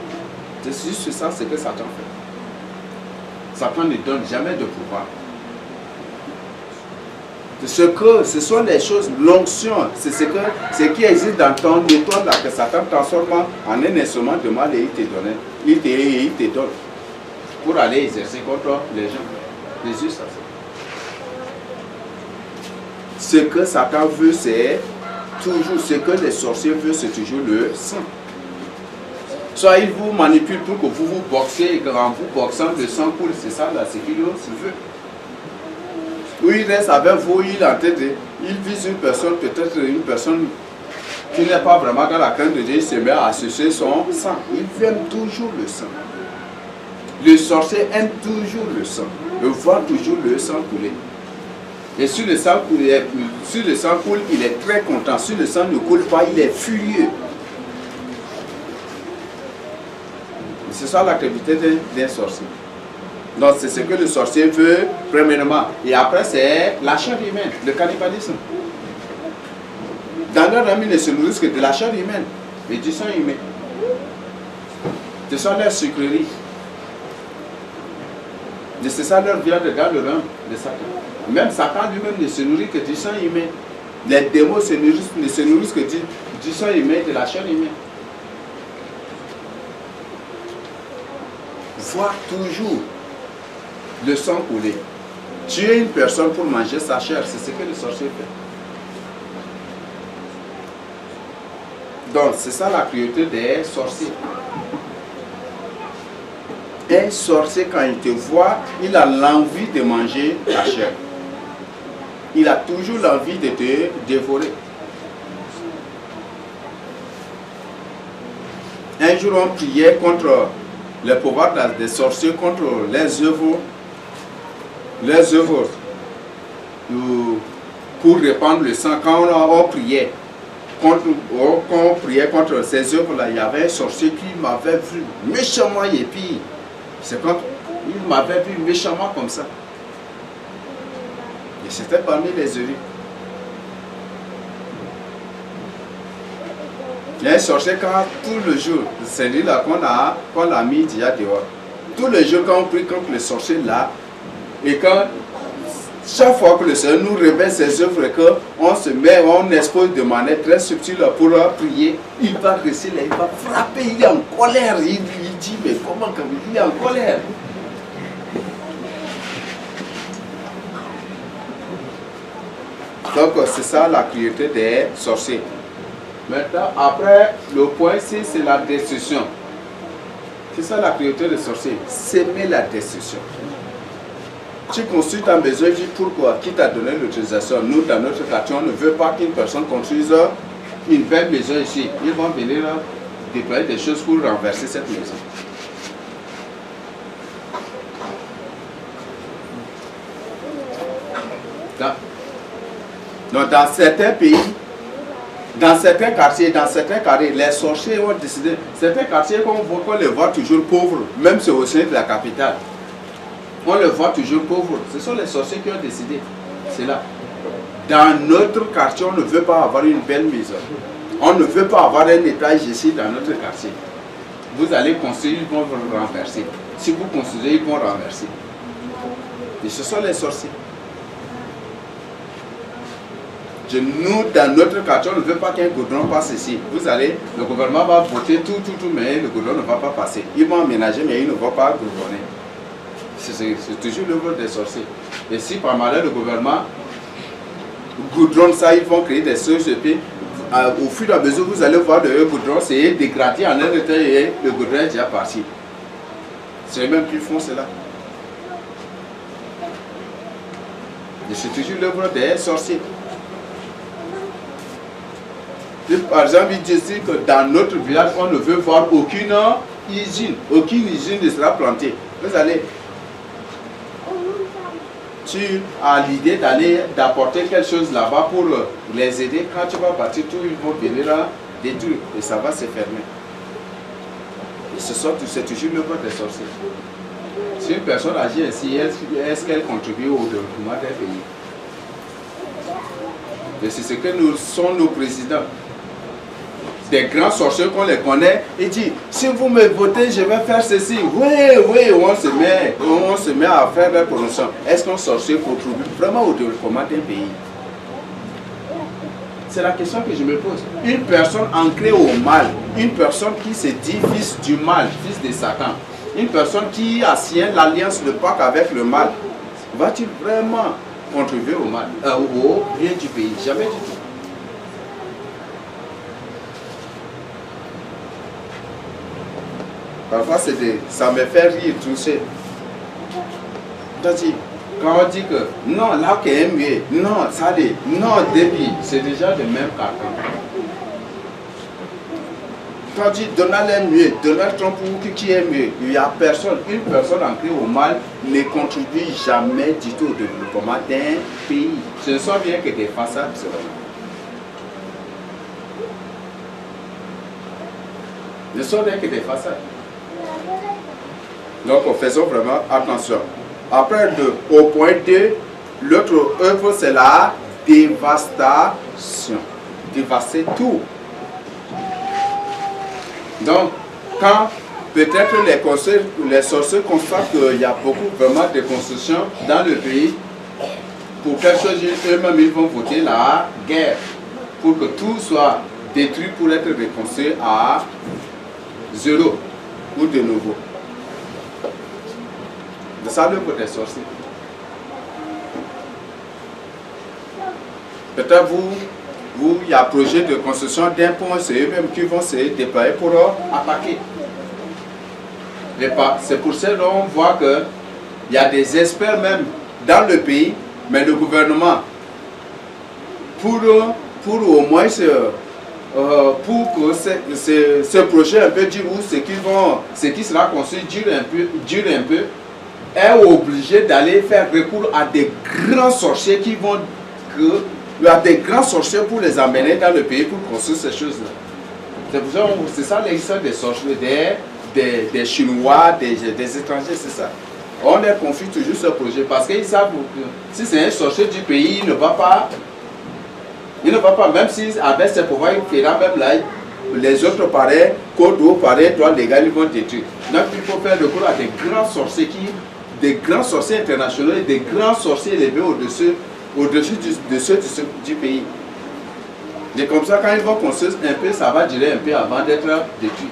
C'est juste ça ce que Satan fait. Satan ne donne jamais de pouvoir. Ce sont les choses, l'onction, c'est ce qui existe dans ton étoile là que Satan transforme en un instrument de mal et il te donne. Il te donne pour aller exercer contre les gens. Jésus, ça c'est. Ce que Satan veut, c'est toujours ce que les sorciers veulent, c'est toujours le sang. Soit il vous manipule pour que vous vous boxez et qu'en vous boxant, le sang coule, c'est ça là, c'est qu'il veut. Ou il reste avec vous, il vise une personne, peut-être une personne qui n'est pas vraiment dans la crainte de Dieu, il se met à sucer son sang. Il aime toujours le sang. Le sorcier aime toujours le sang. Il voit toujours le sang couler. Et si le sang coule, il est très content. Si le sang ne coule pas, il est furieux. C'est ça l'activité d'un sorcier. Donc c'est ce que le sorcier veut premièrement. Et après c'est la chair humaine, le cannibalisme. Dans leur ami ne se nourrissent que de la chair humaine et du sang humain. Ce sont leurs sucreries. Et c'est ça leur viande dans le rang de Satan. Même Satan lui-même ne se nourrit que du sang humain. Les démons ne se nourrissent que du sang humain et de la chair humaine. Voir toujours le sang couler. Tuer une personne pour manger sa chair, c'est ce que le sorcier fait. Donc, c'est ça la priorité des sorciers. Un sorcier, quand il te voit, il a l'envie de manger ta chair. Il a toujours l'envie de te dévorer. Un jour, on priait contre le pouvoir des sorciers, contre les œuvres pour répandre le sang. Quand on priait contre ces œuvres-là, il y avait un sorcier qui m'avait vu méchamment et puis c'est quand il m'avait vu méchamment comme ça. Et c'était parmi les élus. Il y a un sorcier quand tout le jour, c'est lui là qu'on a mis déjà dehors. Tout le jour quand on prie contre le sorcier là, et quand chaque fois que le Seigneur nous révèle ses œuvres et qu'on se met, on expose de manière très subtile pour prier, il va rester là, il va frapper, il est en colère. Il dit, mais comment il est en colère? Donc c'est ça la cruauté des sorciers. Maintenant, après, le point 6, c'est la destruction. C'est ça la priorité des sorciers, s'aimer la destruction. Tu construis ta maison, tu dis pourquoi, qui t'a donné l'autorisation? Nous, dans notre quartier, on ne veut pas qu'une personne construise une belle maison ici. Ils vont venir déployer des choses pour renverser cette maison. Donc, dans certains pays, dans certains quartiers, dans certains carrés, les sorciers ont décidé, certains quartiers qu'on les voit toujours pauvres, même si au sein de la capitale, on les voit toujours pauvres. Ce sont les sorciers qui ont décidé. C'est là. Dans notre quartier, on ne veut pas avoir une belle maison. On ne veut pas avoir un étage ici dans notre quartier. Vous allez construire, ils vont vous renverser. Si vous construisez, ils vont renverser. Et ce sont les sorciers. Nous, dans notre quartier, on ne veut pas qu'un goudron passe ici. Vous allez, le gouvernement va voter tout, mais le goudron ne va pas passer. Ils vont aménager, mais ils ne vont pas goudronner. C'est toujours l'œuvre des sorciers. Et si par malheur le gouvernement goudronne ça, ils vont créer des sociétés. Au fur et à mesure, vous allez voir le goudron, c'est dégradé en un temps et le goudron est déjà parti. C'est eux-mêmes qui font cela. Et c'est toujours l'œuvre des sorciers. Par exemple, il dit que dans notre village, on ne veut voir aucune usine ne sera plantée. Vous allez, tu as l'idée d'apporter quelque chose là-bas pour les aider. Quand tu vas bâtir tout, ils vont venir détruire et ça va se fermer. Et c'est toujours l'œuvre des sorciers. Si une personne agit ainsi, est-ce qu'elle contribue au développement d'un pays? Et c'est ce que nous sommes nos présidents. Des grands sorciers qu'on les connaît, il dit, si vous me votez, je vais faire ceci. Oui, on se met à faire la promotion. Est-ce qu'un sorcier contribue vraiment au développement d'un pays? C'est la question que je me pose. Une personne ancrée au mal, une personne qui se dit fils du mal, fils de Satan, une personne qui a signé l'alliance, le pacte avec le mal, va-t-il vraiment contribuer au mal, au bien du pays? Jamais du tout. Parfois, ça me fait rire, toucher. Quand on dit que non, là qui est mieux, non, ça dit, non, débit, c'est déjà le même carton. Quand on dit Donald est mieux, Donald Trump qui est mieux, il n'y a personne, une personne ancrée au mal ne contribue jamais du tout au développement d'un pays. Ce ne sont bien que des façades seulement. Ce ne sont bien que des façades. Donc, faisons vraiment attention. Après, au point 2, l'autre œuvre, c'est la dévastation. Dévaster tout. Donc, quand peut-être les sorciers constatent qu'il y a beaucoup vraiment de construction dans le pays, pour quelque chose, eux-mêmes, ils vont voter la guerre pour que tout soit détruit pour être reconstruit à zéro ou de nouveau. C'est ça l'œuvre des sorciers. Peut-être il y a un projet de construction d'un pont, c'est eux-mêmes qui vont se déployer pour attaquer. C'est pour ça qu'on voit qu'il y a des experts même dans le pays, mais le gouvernement, pour au moins pour que ce projet un peu dure ou ce qui sera construit dure un peu, est obligé d'aller faire recours à des grands sorciers à des grands sorciers pour les amener dans le pays pour construire ces choses-là. C'est ça l'existence des sorciers, des Chinois, des étrangers, c'est ça. On leur confie toujours ce projet parce qu'ils savent que si c'est un sorcier du pays, il ne va pas, même si avec ses pouvoirs, il fera même là, les autres pareils, code d'eau pareil, droit légal, ils vont détruire. Donc il faut faire recours à des grands sorciers des grands sorciers internationaux et des grands sorciers élevés au-dessus de ceux du pays. Et comme ça, quand ils vont construire un peu, ça va durer un peu avant d'être détruit.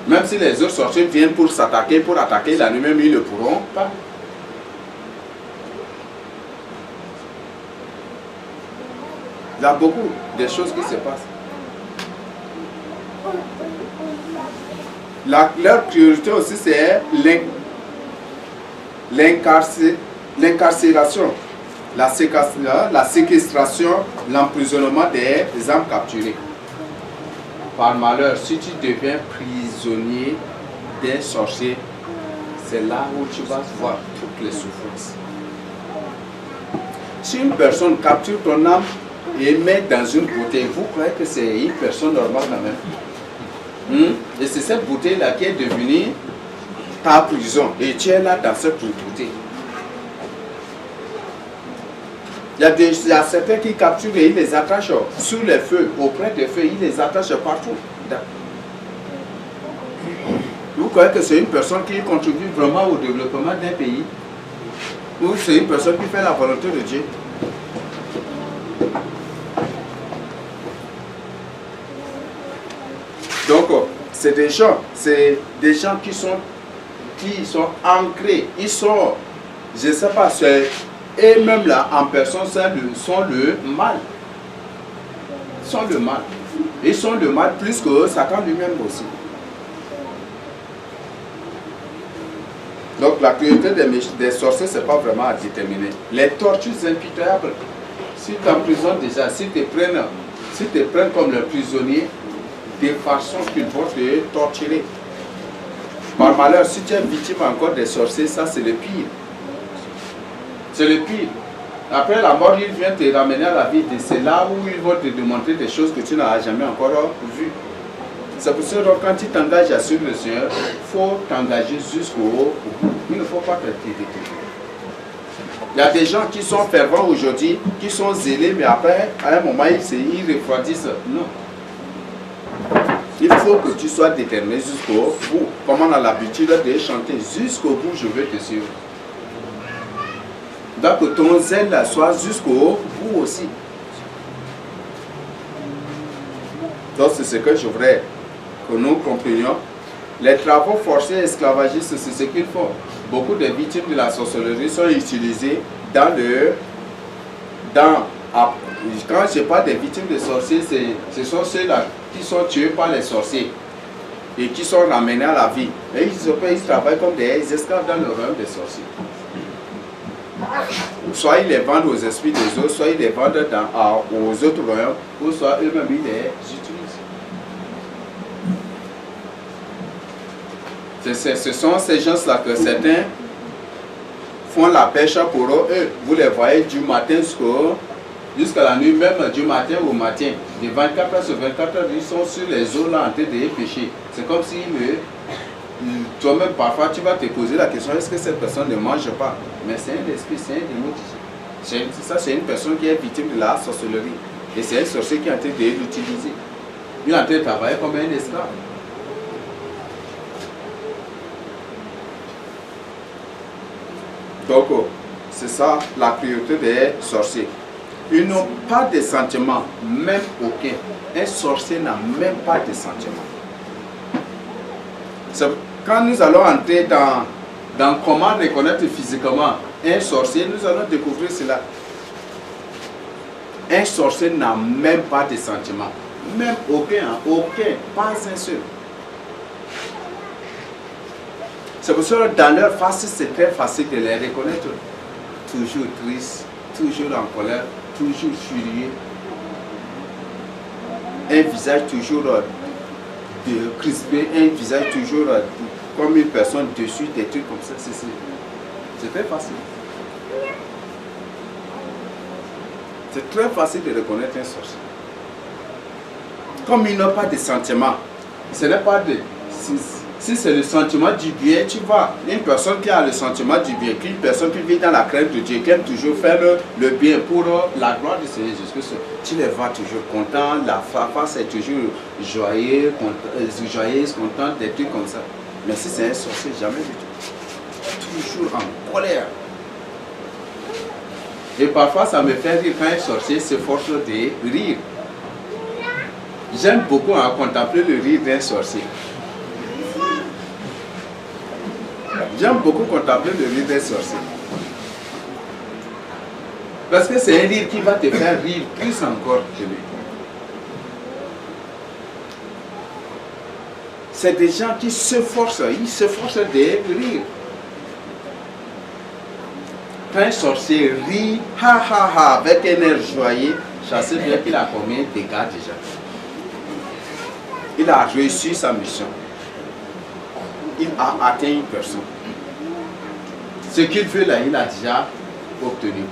Même si les autres sorciers viennent pour attaquer la nuit, même ils ne pourront pas. Il y a beaucoup de choses qui se passent. Leur priorité aussi, c'est l'incarcération, la séquestration, l'emprisonnement des âmes capturées. Par malheur, si tu deviens prisonnier d'un sorcier, c'est là où tu vas voir toutes les souffrances. Si une personne capture ton âme et met dans une bouteille, vous croyez que c'est une personne normale quand même? Et c'est cette bouteille-là qui est devenue ta prison. Et tu es là dans cette bouteille. Il y a certains qui capturent et ils les attachent sous les feux, auprès des feux, ils les attachent partout. Vous croyez que c'est une personne qui contribue vraiment au développement d'un pays? Ou c'est une personne qui fait la volonté de Dieu? Donc, c'est des gens qui sont ancrés, ils sont, je ne sais pas, eux-mêmes là, en personne, sont le mal. Ils sont le mal. Ils sont le mal plus que Satan lui-même aussi. Donc, la cruauté des sorciers, ce n'est pas vraiment à déterminer. Les tortures impitoyables, si tu emprisonnes déjà, si tu te prennent comme le prisonnier, des façons qu'ils vont te torturer. Par malheur, si tu es victime encore des sorciers, ça c'est le pire. C'est le pire. Après la mort, ils viennent te ramener à la vie. C'est là où ils vont te démontrer des choses que tu n'as jamais encore vues. C'est pour ça que quand tu t'engages à suivre le Seigneur, il faut t'engager jusqu'au bout. Il ne faut pas te détruire. Il y a des gens qui sont fervents aujourd'hui, qui sont zélés, mais après, à un moment, ils refroidissent. Non. Il faut que tu sois déterminé jusqu'au bout. Comme on a l'habitude de chanter, jusqu'au bout, je veux te suivre. Donc que ton zèle soit jusqu'au bout aussi. Donc c'est ce que je voudrais que nous comprenions. Les travaux forcés esclavagistes, c'est ce qu'ils font. Beaucoup de victimes de la sorcellerie sont utilisées quand je parle des victimes de sorciers, ce sont ceux-là qui sont tués par les sorciers et qui sont ramenés à la vie. Et ils travaillent comme des esclaves dans le royaume des sorciers. Soit ils les vendent aux esprits des autres, soit ils les vendent aux autres royaumes, ou soit eux-mêmes ils les utilisent. Ce sont ces gens-là que certains font la pêche pour eux. Vous les voyez du matin jusqu'à la nuit, même du matin au matin. De 24 heures sur 24 heures, ils sont sur les eaux là en train de pêcher. C'est comme si toi-même parfois tu vas te poser la question, est-ce que cette personne ne mange pas? Mais c'est un esprit, c'est un démon. Ça c'est une personne qui est victime de la sorcellerie. Et c'est un sorcier qui est en train de l'utiliser. Il est en train de travailler comme un esclave. Donc, c'est ça la priorité des sorciers. Ils n'ont pas de sentiments, même aucun. Un sorcier n'a même pas de sentiments. Quand nous allons entrer dans comment reconnaître physiquement un sorcier, nous allons découvrir cela. Un sorcier n'a même pas de sentiments. Même aucun, pas un seul. C'est pour ça que dans leur face, c'est très facile de les reconnaître. Toujours triste, toujours en colère, toujours furieux. Un visage toujours crispé, un visage toujours comme une personne dessus, des trucs comme ça. C'est très facile. C'est très facile de reconnaître un sorcier. Comme il n'a pas de sentiments, ce n'est pas de... Si c'est le sentiment du bien, tu vois, une personne qui a le sentiment du bien, une personne qui vit dans la crainte de Dieu, qui aime toujours faire le bien pour la gloire du Seigneur Jésus-Christ, tu les vois toujours contents, la face est toujours joyeuse, contente, des trucs comme ça. Mais si c'est un sorcier, jamais du tout. Toujours en colère. Et parfois, ça me fait rire quand un sorcier s'efforce de rire. J'aime beaucoup contempler le rire d'un sorcier. J'aime beaucoup contempler le rire des sorciers. Parce que c'est un rire qui va te faire rire plus encore que lui. c'est des gens qui s'efforcent, ils s'efforcent de rire. Quand un sorcier rit, ha ha ha, avec un air joyeux, je sais bien qu'il a combien de dégâts déjà. Il a réussi sa mission. Il a atteint une personne. Ce qu'il veut là, il a déjà obtenu.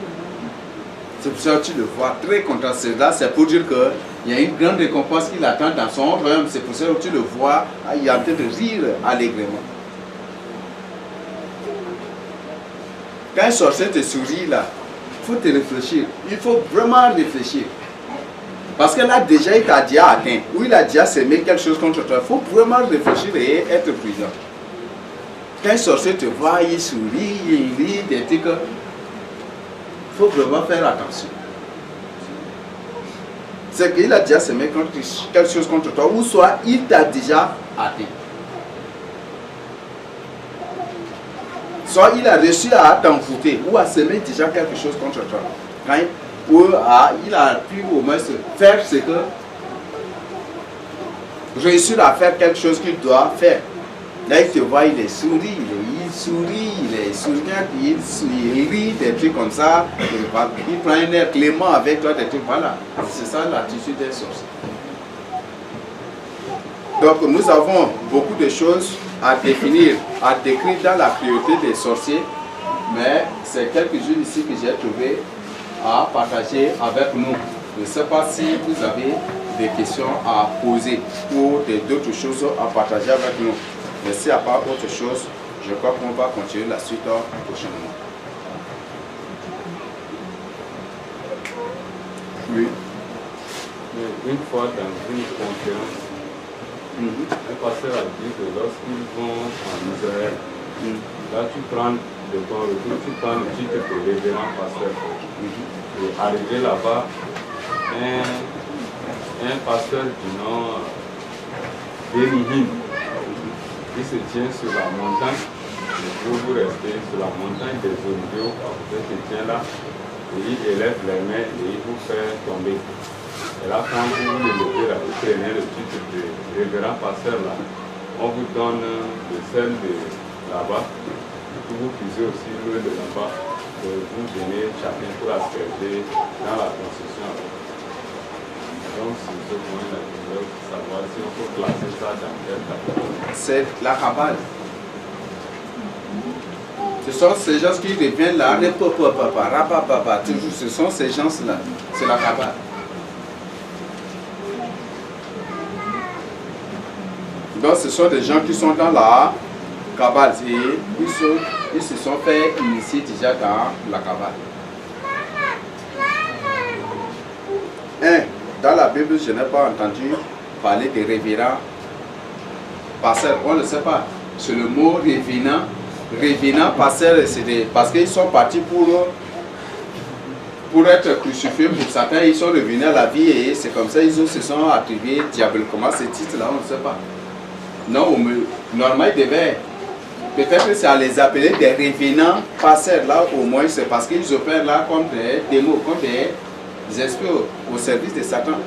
C'est pour ça que tu le vois très content. C'est pour dire qu'il y a une grande récompense qu'il attend dans son royaume. C'est pour ça que tu le vois, il est en train de rire allègrement. Quand un sorcier te sourit là, il faut te réfléchir. Il faut vraiment réfléchir. Parce que là déjà il t'a déjà atteint, ou il a déjà semé quelque chose contre toi. Il faut vraiment réfléchir et être prudent. Quand un sorcier te voit, il sourit, il rit, des trucs, il faut vraiment faire attention. C'est qu'il a déjà semé quelque chose contre toi, ou soit il t'a déjà atteint. Soit il a réussi à t'envoûter, ou à semer déjà quelque chose contre toi. Ou il a pu au moins faire ce que réussir à faire quelque chose qu'il doit faire. Là il te voit, il est souri, il sourit, il est souriant, il rit, des trucs comme ça, il prend un air clément avec toi, des trucs, voilà. C'est ça l'attitude des sorciers. Donc nous avons beaucoup de choses à définir, à décrire dans la priorité des sorciers, mais c'est quelques-unes ici que j'ai trouvé à partager avec nous. Je ne sais pas si vous avez des questions à poser ou d'autres choses à partager avec nous. Mais s'il n'y a pas autre chose, je crois qu'on va continuer la suite prochainement. Oui. Une fois dans une conférence, un pasteur a dit que lorsqu'ils vont en Israël, là tu prends de ton retour, tu prends le titre de révérend pasteur. Et arrivé là-bas, un pasteur du nom d'Erihim, il se tient sur la montagne, vous restez sur la montagne des Olivos, vous se tient là, et il élève les mains et il vous fait tomber. Et là, quand vous le levez là, vous prenez le titre de révérend pasteur là, on vous donne le sel de là-bas, vous puisez aussi l'eau de là-bas, et vous donnez chacun pour asperger dans la construction. Donc, c'est ce point là, je voulais savoir si on peut classer ça dans quel cas. C'est la cabale. Ce sont ces gens qui deviennent là, toujours, ce sont ces gens-là, c'est la cabale. Donc ce sont des gens qui sont dans la cabale et ils se sont fait initier déjà dans la cabale. Dans la Bible, je n'ai pas entendu parler de révérend pasteur, on ne sait pas. C'est le mot révérend. Révérend pasteur, c'est parce qu'ils sont partis pour être crucifiés pour Satan, ils sont revenus à la vie et c'est comme ça ils se sont attribués diaboliquement ce titre-là, on ne sait pas. Non, normalement, ils devaient, peut-être c'est à les appeler des révérends pasteurs, là au moins c'est parce qu'ils opèrent là comme des démons, comme des esprits au service de Satan.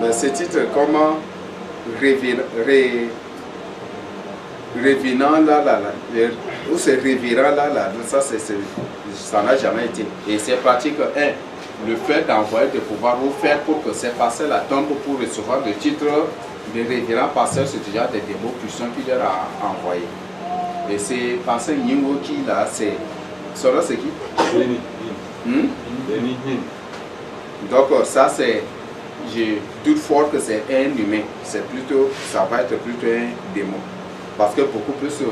Mais ce titre, comment révérend là, ou c'est révérend là, ça n'a jamais été. Et c'est pratique, le fait d'envoyer de pouvoir vous faire pour que ces pasteurs la tombent pour recevoir le titre de révérend pasteur, c'est déjà des démons puissants qu'il leur a envoyé. Et c'est pasteur Nyingo qui là, c'est qui? Donc ça c'est, je doute fort que c'est un humain, c'est plutôt, ça va être plutôt un démon. Parce que beaucoup plus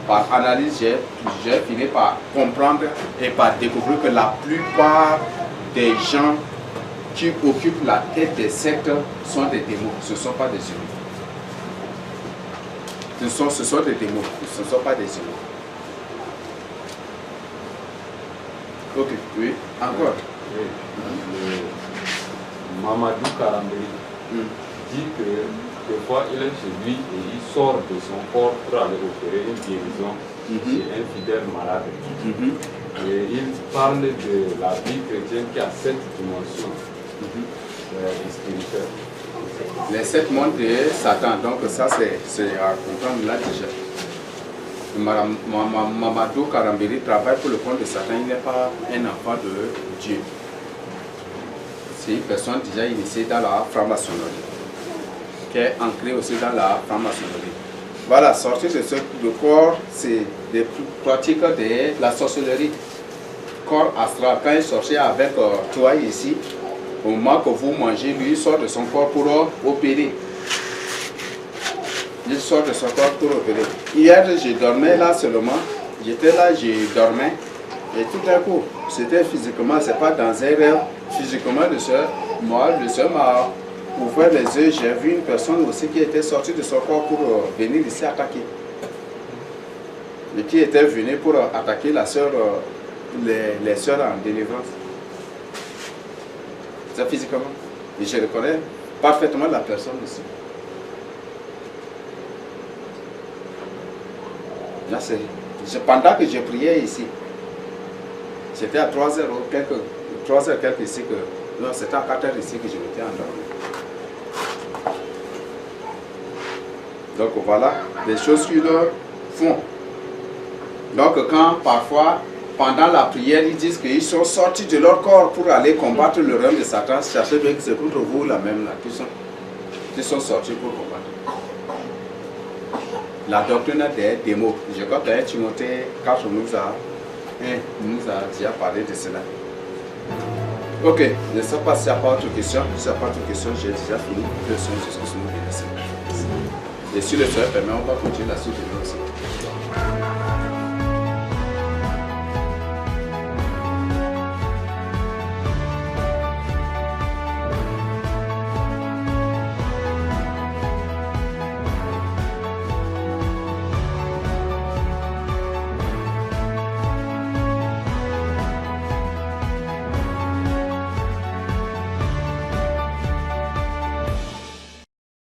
par analyse, j'ai fini par comprendre et par découvrir que la plupart des gens qui occupent la tête des sectes sont des démons, ce ne sont pas des humains. Ce sont des démons, ce ne sont pas des humains. Ok, oui, encore. Oui. Mamadou Karambéry dit que des fois il est chez lui et il sort de son corps pour aller opérer une guérison chez un fidèle malade. Et il parle de la vie chrétienne qui a 7 dimensions spirituelles. Les 7 mondes de Satan. Donc ça c'est à comprendre là déjà. Mamadou Karambiri travaille pour le compte de Satan. Il n'est pas un enfant de Dieu. C'est une personne déjà initiée dans la franc-maçonnerie, qui est ancrée aussi dans la franc-maçonnerie. Voilà, sortir de ce corps, c'est des pratiques de la sorcellerie. Corps astral, quand il sortait avec toi ici, au moment que vous mangez, lui il sort de son corps pour opérer. Il sort de son corps pour opérer. Hier, je dormais là seulement. J'étais là, je dormais. Et tout d'un coup, c'était physiquement, c'est pas dans un rêve. Physiquement, moi, le soeur m'a ouvert les yeux. J'ai vu une personne aussi qui était sortie de son corps pour venir ici attaquer. Et qui était venu pour attaquer la soeur, les soeurs en délivrance. C'est physiquement. Et je reconnais parfaitement la personne ici. Là, pendant que je priais ici, c'était à 3h quelques ici que. Non, c'était à 4h ici que je m'étais endormi. Donc voilà les choses qu'ils font. Donc quand parfois, pendant la prière, ils disent qu'ils sont sortis de leur corps pour aller combattre le règne de Satan, cherchez bien que c'est contre vous la même là, qui sont sortis pour combattre. La doctrine des démons. Je crois que Timothée 4 nous a déjà parlé de cela. Ok, je ne sais pas s'il n'y a pas d'autres questions. S'il n'y a pas d'autres questions, j'ai déjà fini. Que sont jusqu'à ce moment. Et si le Seigneur permet, on va continuer la suite de nous aussi.